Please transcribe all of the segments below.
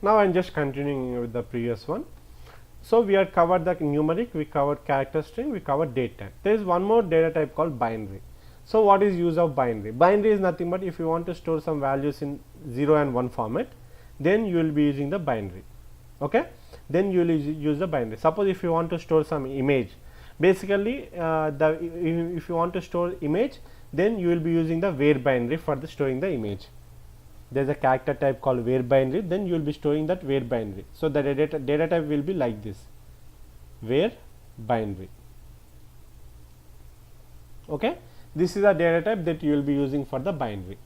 Now, I am just continuing with the previous one. So, we have covered the numeric, we covered character string, we covered date type. There is one more data type called binary. So, what is use of binary? Binary is nothing but if you want to store some values in 0 and 1 format, then you will be using the binary. Okay? Then you will use the binary. Suppose if you want to store some image, basically if you want to store image, then you will be using the where binary for the storing the image. There is a character type called where binary, then you will be storing that where binary. So, the data type will be like this, where binary. Okay? This is a data type that you will be using for the binary.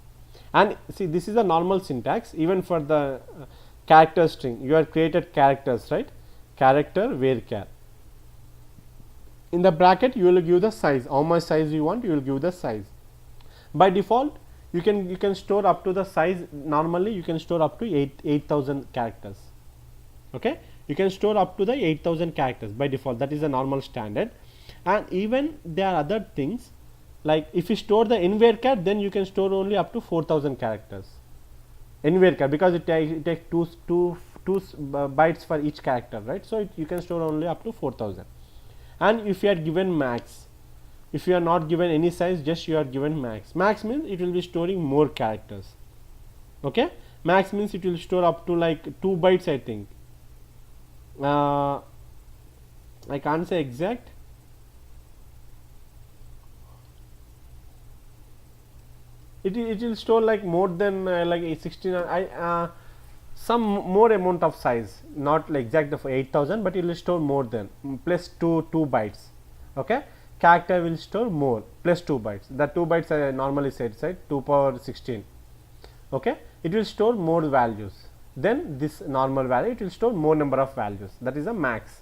And see, this is a normal syntax even for the character string. You have created characters, right? Character varchar. In the bracket, you will give the size. How much size you want, you will give the size. By default, you can store up to the size. Normally, you can store up to 8,000 characters. Okay, you can store up to the 8,000 characters by default. That is a normal standard. And even there are other things like if you store the in varchar, then you can store only up to 4,000 characters in varchar, because it takes two bytes for each character, right? So, you can store only up to 4,000. And if you are given max, if you are not given any size, just you are given max. Max means it will be storing more characters. Okay, max means it will store up to like 2 bytes, I think. I can't say exact. It will store like more than like 16. Some more amount of size, not like exact of 8,000, but it will store more than plus 2 bytes. Okay, character will store more plus 2 bytes. The 2 bytes I normally said, right? 2 power 16. Okay, it will store more values than this normal value. It will store more number of values. That is a max.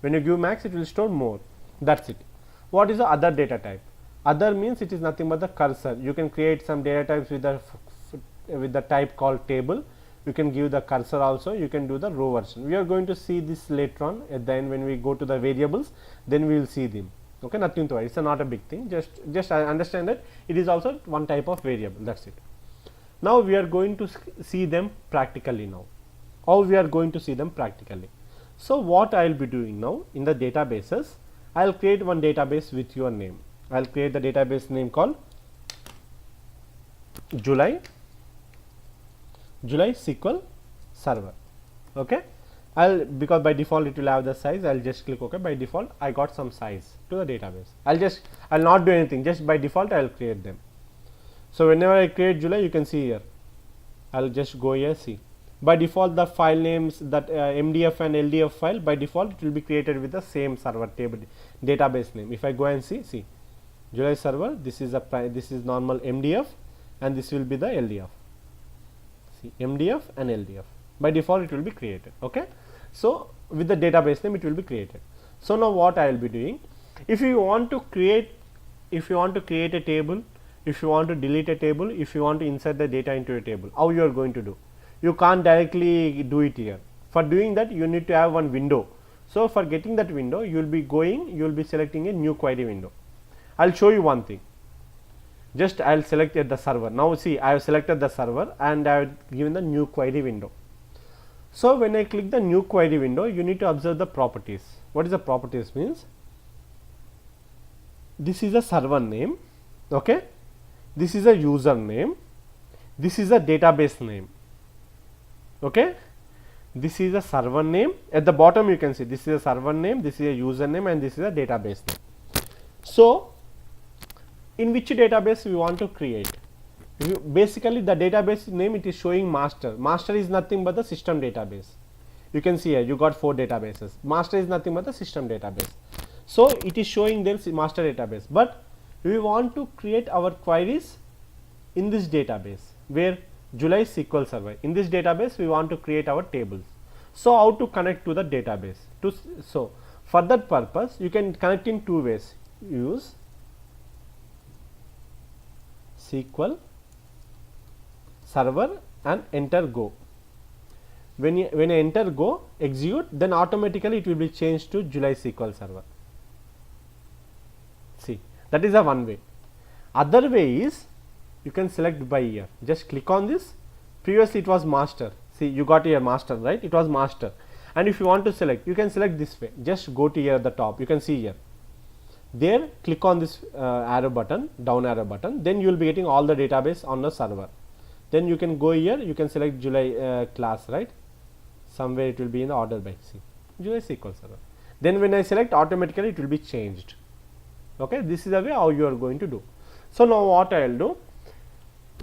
When you give max, it will store more. That's it. What is the other data type? Other means it is nothing but the cursor. You can create some data types with the type called table. You can give the cursor also. You can do the row version. We are going to see this later on at the end when we go to the variables. Then we will see them. Okay, nothing to worry. It's not a big thing. Just I understand that it is also one type of variable. That's it. Now we are going to see them practically now. How we are going to see them practically? So what I will be doing now in the databases, I will create one database with your name. I will create the database name called July SQL Server. Okay, because by default it will have the size. I will just click OK. By default, I got some size to the database. I will not do anything. Just by default, I will create them. So whenever I create July, you can see here. I will just go here. See, by default, the file names that MDF and LDF file, by default it will be created with the same server table database name. If I go and see July server, this is normal MDF, and this will be the LDF. See, MDF and LDF. By default, it will be created. Okay. So with the database name, it will be created. So now what I will be doing? If you want to create a table, if you want to delete a table, if you want to insert the data into a table, how you are going to do? You can't directly do it here. For doing that, you need to have one window. So for getting that window, you will be selecting a new query window. I will show you one thing. Just I will select the server. Now see, I have selected the server and I have given the new query window. So when I click the new query window, you need to observe the properties. What is the properties means? This is a server name. Okay, this is a user name. This is a database name. Okay, this is a server name. At the bottom, you can see this is a server name, this is a user name, and this is a database name. So in which database we want to create? Basically, the database name, it is showing master. Master is nothing but the system database. You can see here you got 4 databases. Master is nothing but the system database. So it is showing their master database, but we want to create our queries in this database where July SQL Server. In this database, we want to create our tables. So how to connect to the database? So for that purpose, you can connect in 2 ways. Use SQL Server and enter go. When you enter go, execute, then automatically it will be changed to July SQL Server. See, that is a one way. Other way is you can select by year. Just click on this. Previously it was master. See, you got your master, right? It was master. And if you want to select, you can select this way. Just go to here at the top. You can see here. There, click on this arrow button, down arrow button. Then you will be getting all the database on the server. Then you can go here. You can select July class, right? Somewhere it will be in the order by C. July SQL Server. Then when I select, automatically it will be changed. Okay, this is the way how you are going to do. So now what I will do,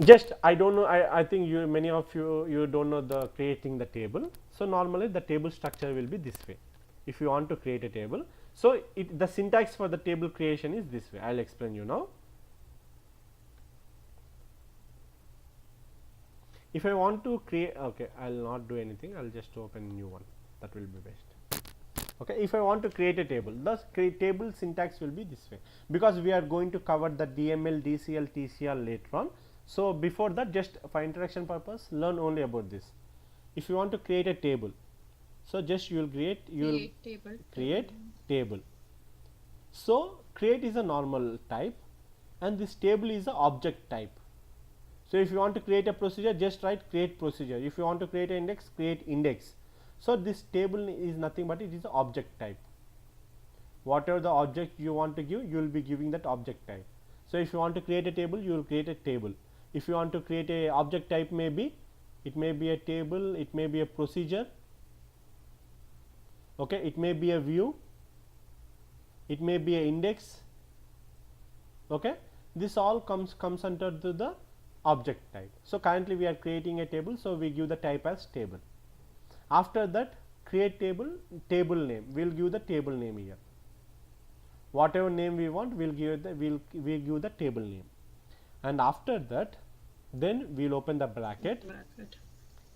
just I don't know, I think you many of you don't know the creating the table. So normally the table structure will be this way. If you want to create a table, so the syntax for the table creation is this way. I will explain you now. If I want to create, okay, I will not do anything, I will just open a new one, that will be best. Okay, if I want to create a table, the table syntax will be this way, because we are going to cover the DML, DCL, TCL later on. So before that, just for introduction purpose, learn only about this. If you want to create a table, so just you will create table. So create is a normal type, and this table is a object type. So if you want to create a procedure, just write create procedure. If you want to create an index, create index. So this table is nothing but it is an object type. Whatever the object you want to give, you will be giving that object type. So if you want to create a table, you will create a table. If you want to create a object type, it may be a table, it may be a procedure, okay, it may be a view, it may be a index, okay. This all comes under the object type. So currently we are creating a table, so we give the type as table. After that, create table name, we will give the table name here. Whatever name we want, we will give the table name. And after that, then we will open the bracket.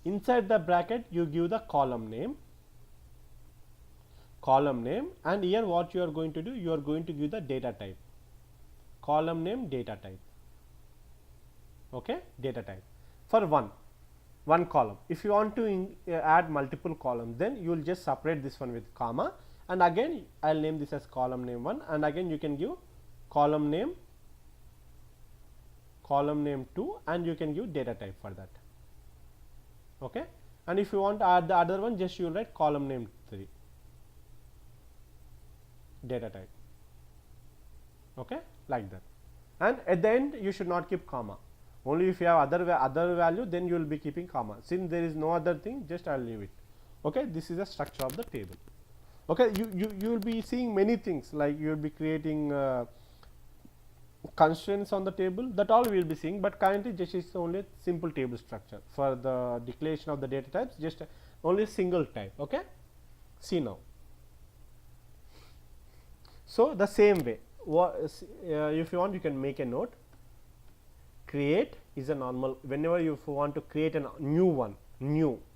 Inside the bracket, you give the column name, and here what you are going to do, you are going to give the data type, column name, data type. Okay, data type for one column. If you want to add multiple columns, then you will just separate this one with comma, and again I will name this as column name 1, and again you can give column name 2, and you can give data type for that. Okay, and if you want to add the other one, just you will write column name 3, data type. Okay, like that. And at the end you should not keep comma. Only if you have other value, then you will be keeping comma. Since there is no other thing, just I will leave it. Okay, this is the structure of the table. Okay, you will be seeing many things, like you will be creating constraints on the table, that all we will be seeing, but currently just is only a simple table structure. For the declaration of the data types, just only a single type. Okay, see now. So the same way, if you want, you can make a note. Create is a normal, whenever you want to create a new one,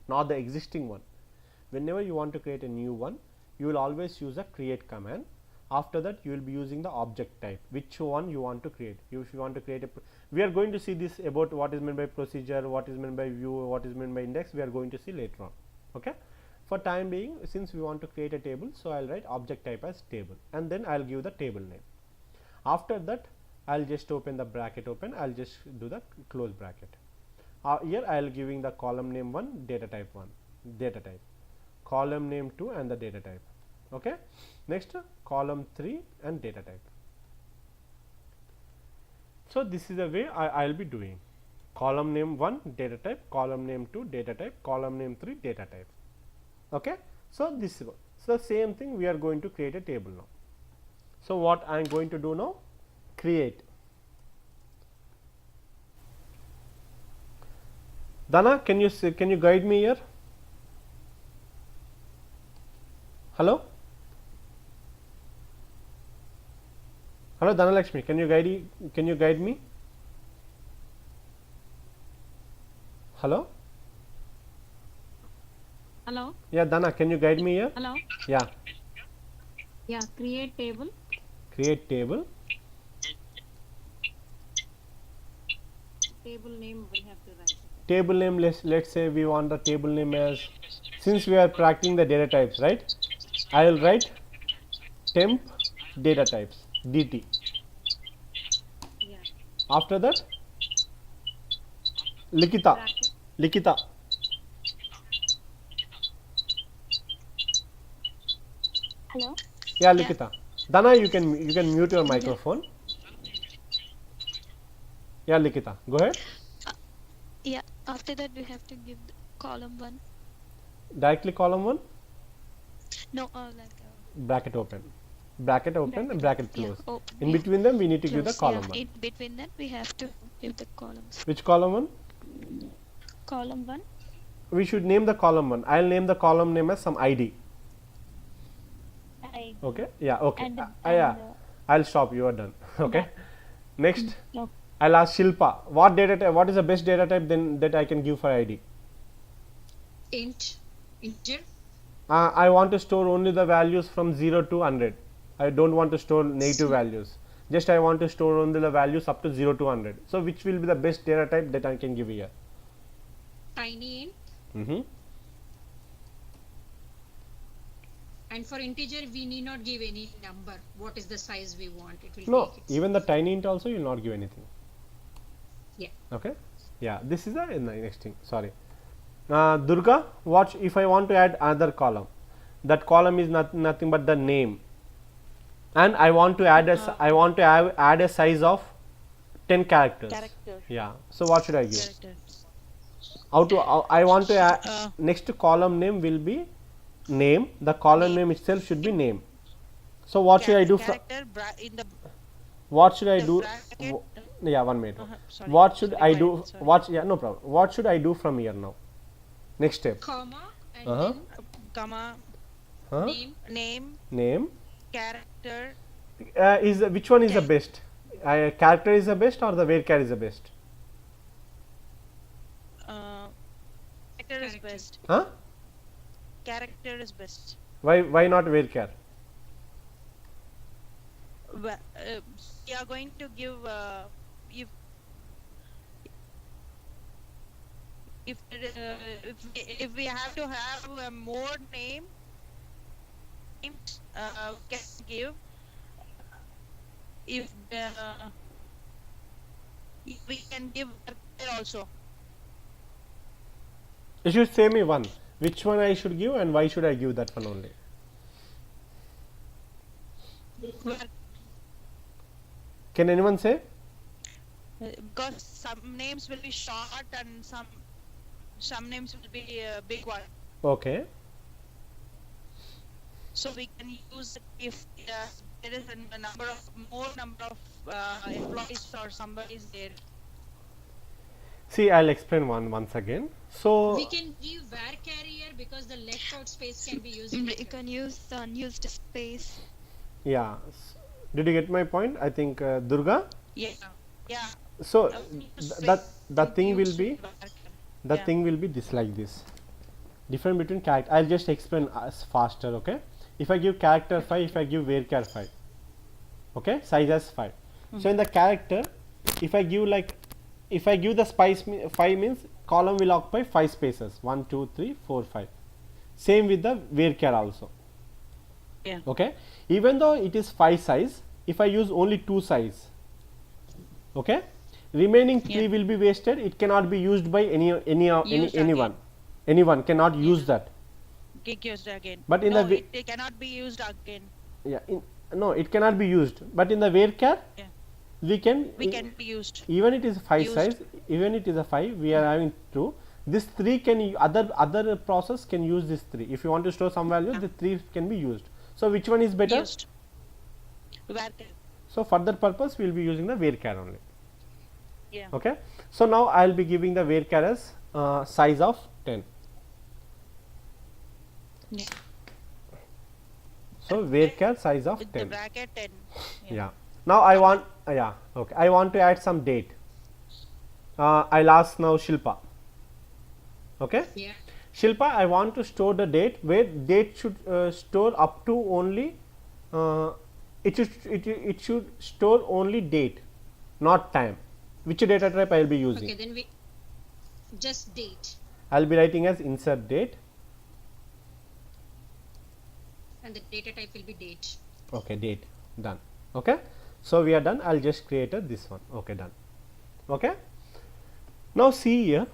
not the existing one, whenever you want to create a new one, you will always use a create command. After that, you will be using the object type, which one you want to create. If you want to create we are going to see this about what is meant by procedure, what is meant by view, what is meant by index, we are going to see later on. Okay, for time being, since we want to create a table, so I will write object type as table, and then I will give the table name. After that, I will just open the bracket open, I will just do the close bracket. Here I will giving the column name 1, data type 1, data type, column name 2 and the data type. Okay. Next, column 3 and data type. So this is the way I will be doing. Column name 1, data type, column name 2, data type, column name 3, data type. Okay. So this is so same thing, we are going to create a table now. So what I am going to do now? Create. Dana, can you guide me here? Hello? Hello, Dhanalakshmi, can you guide me? Hello? Hello? Yeah, Dana, can you guide me here? Hello? Yeah. Yeah, create table. Create table. Table name we have to write. Table name, let's say we want the table name as, since we are practicing the data types, right? I will write temp data types, DT. Yeah. After that, Likita. Bracket. Likita. Hello. Yeah, Likita. Dana, you can mute your microphone. Yeah, Likita, go ahead. Yeah. After that, we have to give the column 1. Directly column 1, No, like bracket open, bracket open, and bracket yeah. close. Oh, In yeah. between them, we need to give the Close. column Yeah. 1. In between that, we have to give the columns. Which column 1? Column 1. We should name the column 1. I'll name the column name as some ID. I. Okay. Yeah. Okay. And Yeah. I'll stop. You are done. Okay. Next, No. I'll ask Shilpa. What data type? What is the best data type then that I can give for ID? Integer. I want to store only the values from 0 to 100. I don't want to store negative values. Just I want to store only the values up to 0 to 100. So which will be the best data type that I can give here? Tiny int. Mm-hmm. And for integer, we need not give any number. What is the size we want? It will No, take it. even the tiny int also you will not give anything. Yeah. Okay. Yeah, this is the next thing. Sorry. Durga, watch if I want to add another column. That column is nothing but the name, and I want to add add a size of 10 characters. Character. Yeah. So what should I give? Character. I want to add next column name will be name. The column name itself should be name. So what should I do? Character in the What should I do? bracket. Yeah, 1 minute. Sorry. What should I do? Sorry. What? Yeah, no problem. What should I do from here now? Next step. Comma and Uh-huh. then Comma. Huh? name. Name. Name. Character. Which one is the best? Character is the best or the varchar is the best? Character is Character. best. Huh? Character is best. Why not varchar? We are going to give if we have to have more names can give if we can give also. You should say me one. Which one I should give and why should I give that one only? Can anyone say? Because some names will be short and some names will be big one. Okay. So we can use if there is a more number of employees or somebody is there. See, I'll explain once again. So We can give var carrier because the left out space can be used You later. can use the unused space. yeah, did you get my point? I think Durga. Yeah. Yeah. So Space the thing will use be var- Yeah. thing will be this like this. Difference between character. I'll just explain as faster. Okay. If I give character 5, if I give varchar 5. Okay, size as 5. So in the character, if I give the spice 5 means column will occupy 5 spaces 1 2 3 4 5. Same with the varchar also. Yeah. Okay, even though it is 5 size, if I use only 2 size, okay, remaining 3 will be wasted. It cannot be used by anyone. Anyone cannot use that. Get used again. But in no, the it cannot be used again. Yeah, no, it cannot be used. But in the varchar, Yeah. we can Be used. even it is 5 used. size, even it is a 5, we are having 2. This 3 can other process can use this 3. If you want to store some value, the 3 can be used. So which one is better? Used. Varchar. So for that purpose, we will be using the varchar only. Yeah. Okay. So now I will be giving the varchar as size of 10. Yeah. So varchar size of With the 10. bracket 10. Yeah. Now I want okay. I want to add some date. I'll ask now Shilpa. Okay. Yeah. Shilpa, I want to store the date where date should store up to only it should store only date, not time. Which data type I will be using? Okay, then we just date I will be writing as insert date. and the data type will be date. Okay, date done. Okay, so we are done. I'll just create this one. Okay, done. Okay. Now see here.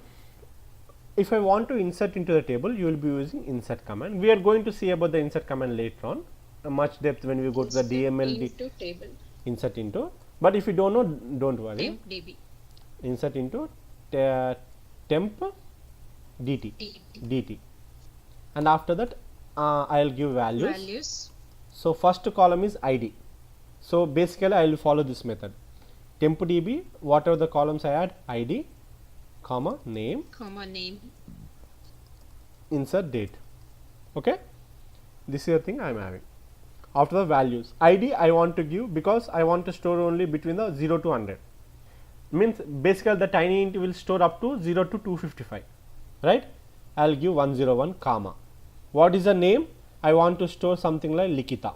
If I want to insert into the table, you will be using insert command. We are going to see about the insert command later on. much depth when we go to the DML Into table. insert into. But if you don't know, don't worry. Temp DB. Insert into temp dt dt, and after that I'll give values. Values. So first column is ID. So basically I will follow this method. Temp db, whatever the columns I add, ID, comma, name, Comma name. insert date. Okay, this is the thing I am having. After the values, ID I want to give because I want to store only between the 0 to 100. Means basically the tiny int will store up to 0 to 255, right? I will give 101 comma. What is the name? I want to store something like Likita,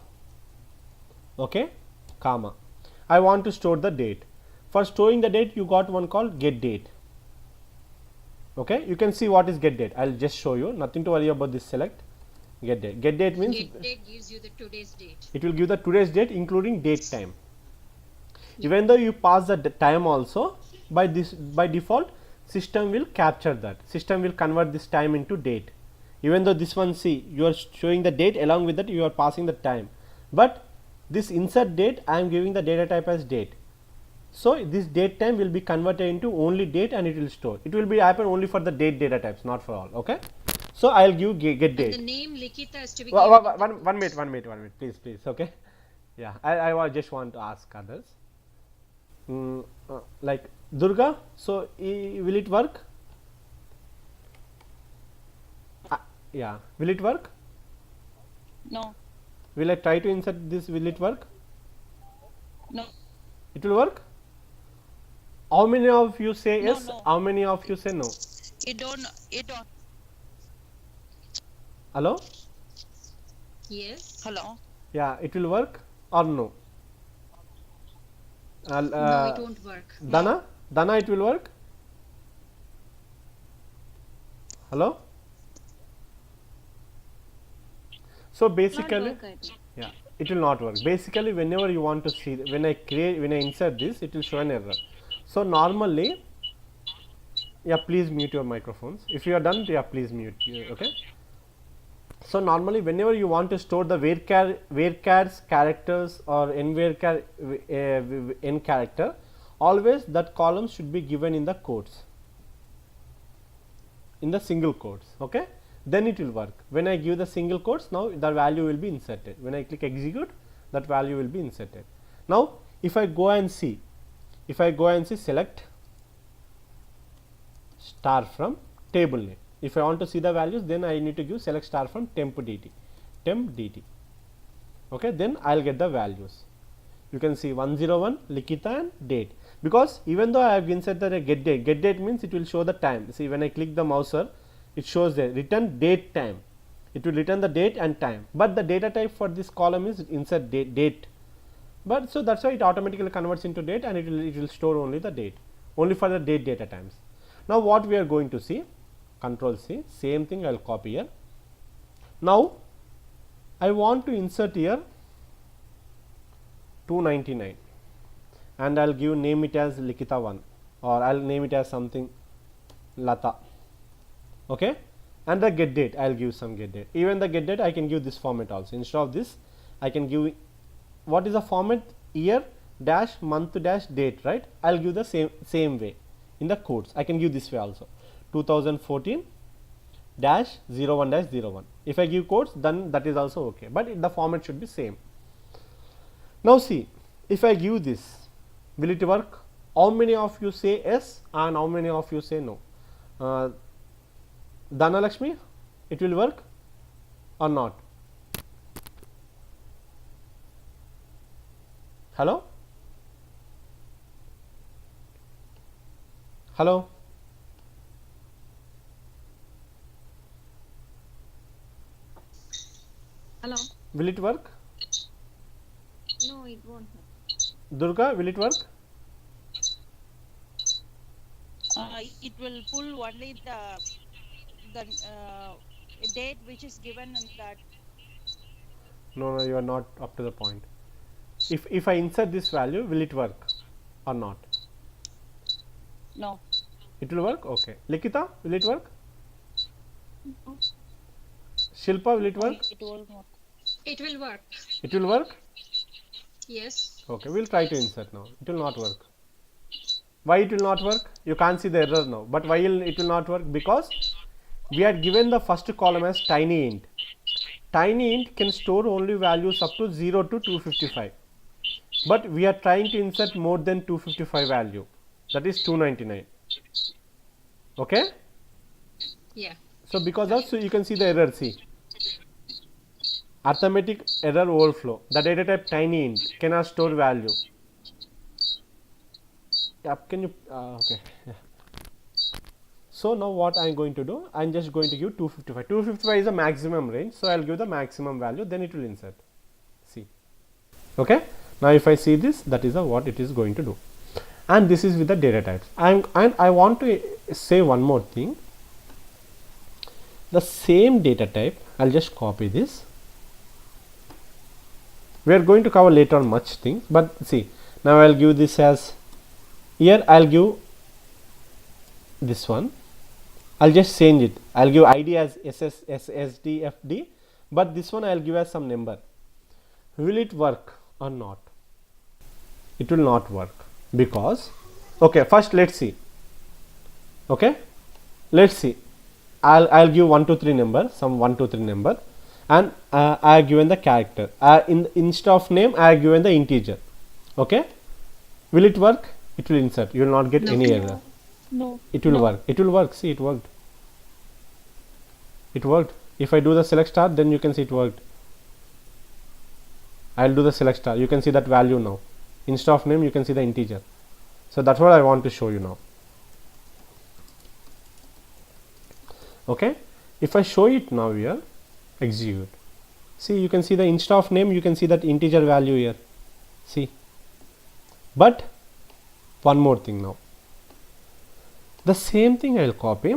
okay, comma. I want to store the date. For storing the date, you got one called get date. Okay, you can see what is get date. I will just show you. Nothing to worry about this select. Get date. Get date means Get date gives you the today's date. it will give the today's date including date time. Even though you pass the time also, by default system will capture that. System will convert this time into date. Even though this one, see, you are showing the date, along with that you are passing the time, but this insert date I am giving the data type as date. So this date time will be converted into only date and it will store. It will be happen only for the date data types, not for all. Okay. So I will give get date. The name Likita has to be One minute, please. Okay. Yeah, I just want to ask others. Like Durga, so will it work? Yeah, will it work? No. Will I try to insert this? Will it work? No. It will work? How many of you say No, yes? no. How many of you say no? It don't. Hello? Yes. Hello. Yeah, it will work or no? No, it won't work. Dana, it will work? Hello? So basically, Not work, I think. yeah, it will not work. Basically, whenever you want to see, when I insert this, it will show an error. So normally, yeah, please mute your microphones. If you are done, yeah, please mute. Okay. So normally, whenever you want to store the varchars characters or nvarchar n character, always that column should be given in the quotes, in the single quotes. Okay. Then it will work. When I give the single quotes, now the value will be inserted. When I click execute, that value will be inserted. Now if I go and see, select star from table name. If I want to see the values, then I need to give select star from temp dt. Okay, then I will get the values. You can see 101 Likita and date, because even though I have inserted a get date means it will show the time. See, when I click the mouser, it shows the return date time. It will return the date and time, but the data type for this column is insert date. But so that's why it automatically converts into date, and it will store only the date, only for the date data times. Now what we are going to see, Control C, same thing I will copy here. Now I want to insert here 299, and I will give name it as Likita 1, or I will name it as something Lata. Okay, and the get date I will give some get date. Even the get date I can give this format also. Instead of this, I can give, what is the format, year dash month dash date, right? I will give the same way in the quotes. I can give this way also, 2014 dash 01 dash 01. If I give quotes, then that is also okay, but the format should be same. Now see, if I give this, will it work? How many of you say yes and how many of you say no? Dana Lakshmi, it will work or not? Hello? Hello? Hello? Will it work? No, it won't work. Durga, will it work? It will pull only the date which is given in that. No, you are not up to the point. If I insert this value, will it work or not? No. It will work? Okay. Likita, will it work? No. Shilpa, will it work? It will not. It will work. It will work? Yes. Okay, we'll try to insert now. It will not work. Why it will not work? You can't see the error now. But why it will not work? Because we had given the first column as tiny int. Tiny int can store only values up to 0 to 255. But we are trying to insert more than 255 value. That is 299. Okay? Yeah. So because of, so you can see the error, see. Arithmetic error overflow. The data type tiny int cannot store value. Yeah, can you, okay. Yeah. So now what I am going to do, I am just going to give 255. 255 is the maximum range. So I will give the maximum value, then it will insert. See. Okay. Now if I see this, that is what it is going to do. And this is with the data types. And I want to say one more thing. The same data type, I will just copy this. We are going to cover later on much things, but see, now I will give this as, here I will give this one, I will just change it, I will give ID as SSD, but this one I will give as some number. Will it work or not? It will not work because, okay, first let's see, okay, let's see, I'll give 1 2 3 number, some 1 2 3 number, and I have given the character. Instead of name, I have given the integer. Okay, will it work? It will insert. You will not get any error. No. It will work. It will work. See, it worked. It worked. If I do the select star, then you can see it worked. I will do the select star. You can see that value now. Instead of name, you can see the integer. So that's what I want to show you now. Okay, if I show it now here, execute. See, you can see the instead of name, you can see that integer value here. See, but one more thing now. The same thing I will copy,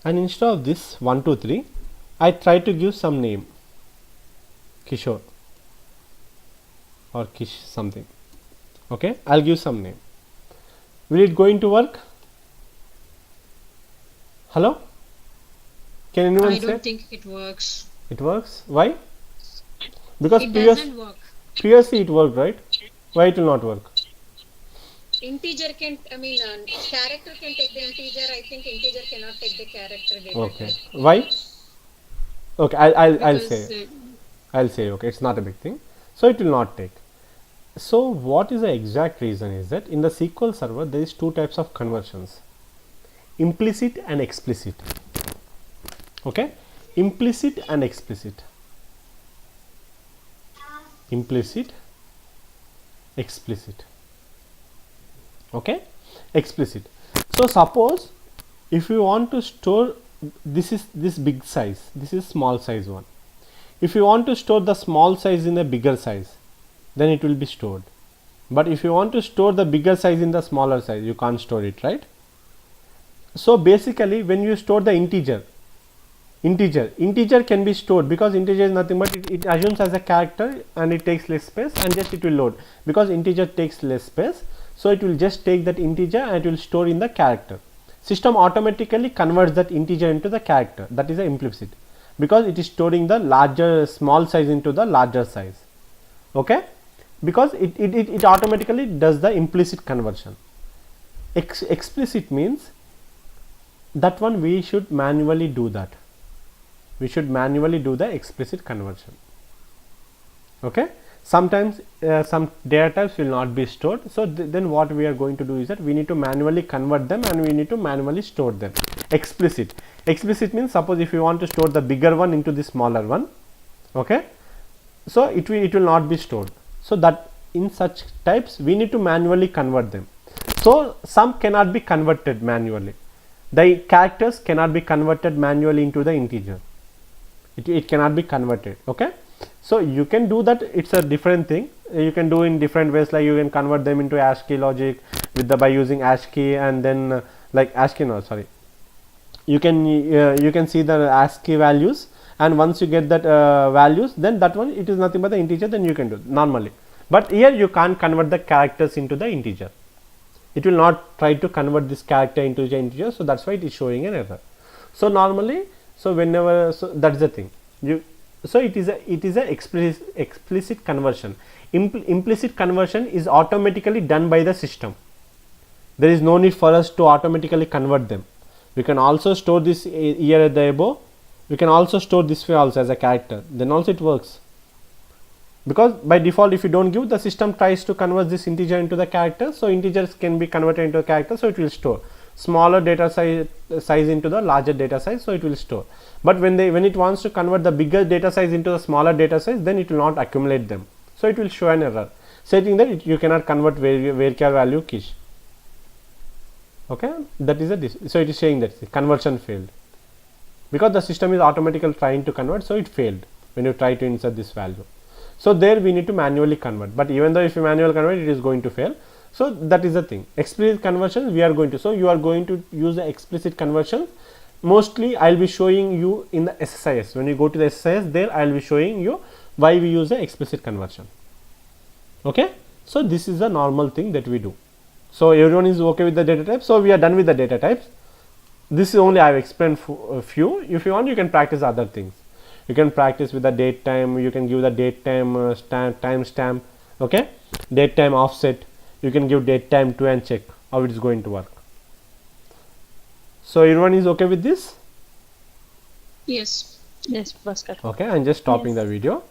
and instead of this 1 2 3, I try to give some name, Kishore or Kish something. Okay, I will give some name. Will it going to work? Hello? Can anyone I say? don't think it works. It works. Why? Because It doesn't work. previously it worked, right? Why it will not work? Integer can, character can take the integer. I think integer cannot take the character data. Okay. Why? Okay, I'll Because, say. I'll say, okay, it's not a big thing. So it will not take. So what is the exact reason is that in the SQL server there is two types of conversions, implicit and explicit. Okay, implicit and explicit. Implicit, explicit. Okay, explicit. So suppose if you want to store, this is this big size, this is small size one. If you want to store the small size in a bigger size, then it will be stored. But if you want to store the bigger size in the smaller size, you can't store it, right? So basically when you store the integer can be stored, because integer is nothing but it assumes as a character and it takes less space and just it will load, because integer takes less space. So it will just take that integer and it will store in the character. System automatically converts that integer into the character. That is a implicit, because it is storing the small size into the larger size. Okay, because it automatically does the implicit conversion. Explicit means that one we should manually do that. We should manually do the explicit conversion. Okay, sometimes some data types will not be stored. So then what we are going to do is that we need to manually convert them and we need to manually store them. Explicit means, suppose if you want to store the bigger one into the smaller one, okay, so it will not be stored. So that in such types we need to manually convert them. So some cannot be converted manually. The characters cannot be converted manually into the integer. It cannot be converted. Okay, so you can do that. It's a different thing. You can do in different ways, like you can convert them into ASCII logic by using ASCII, and then you can see the ASCII values, and once you get that values, then that one it is nothing but the integer, then you can do normally. But here you can't convert the characters into the integer. It will not try to convert this character into the integer, so that's why it is showing an error. So normally, So whenever, so that's the thing. So it is a explicit conversion. Implicit conversion is automatically done by the system. There is no need for us to automatically convert them. We can also store this here at the above. We can also store this way also as a character. Then also it works. Because by default, if you don't give, the system tries to convert this integer into the character. So integers can be converted into a character. So it will store smaller data size into the larger data size. So it will store. But when it wants to convert the bigger data size into the smaller data size, then it will not accumulate them. So it will show an error stating that you cannot convert varchar value quiche. Okay, that is so it is saying that the conversion failed because the system is automatically trying to convert. So it failed when you try to insert this value. So there we need to manually convert, but even though if you manually convert, it is going to fail. So that is the thing. Explicit conversions we are going to, so you are going to use the explicit conversion. Mostly I will be showing you in the SSIS. When you go to the SSIS, there I will be showing you why we use the explicit conversion. Okay, so this is the normal thing that we do. So everyone is okay with the data types. So we are done with the data types. This is only I have explained a few. If you want, you can practice other things. You can practice with the date time. You can give the date time time stamp. Okay, date time offset. You can give date time to and check how it is going to work. So everyone is okay with this? Yes. Yes, Bhaskar. Okay, I'm just stopping the video.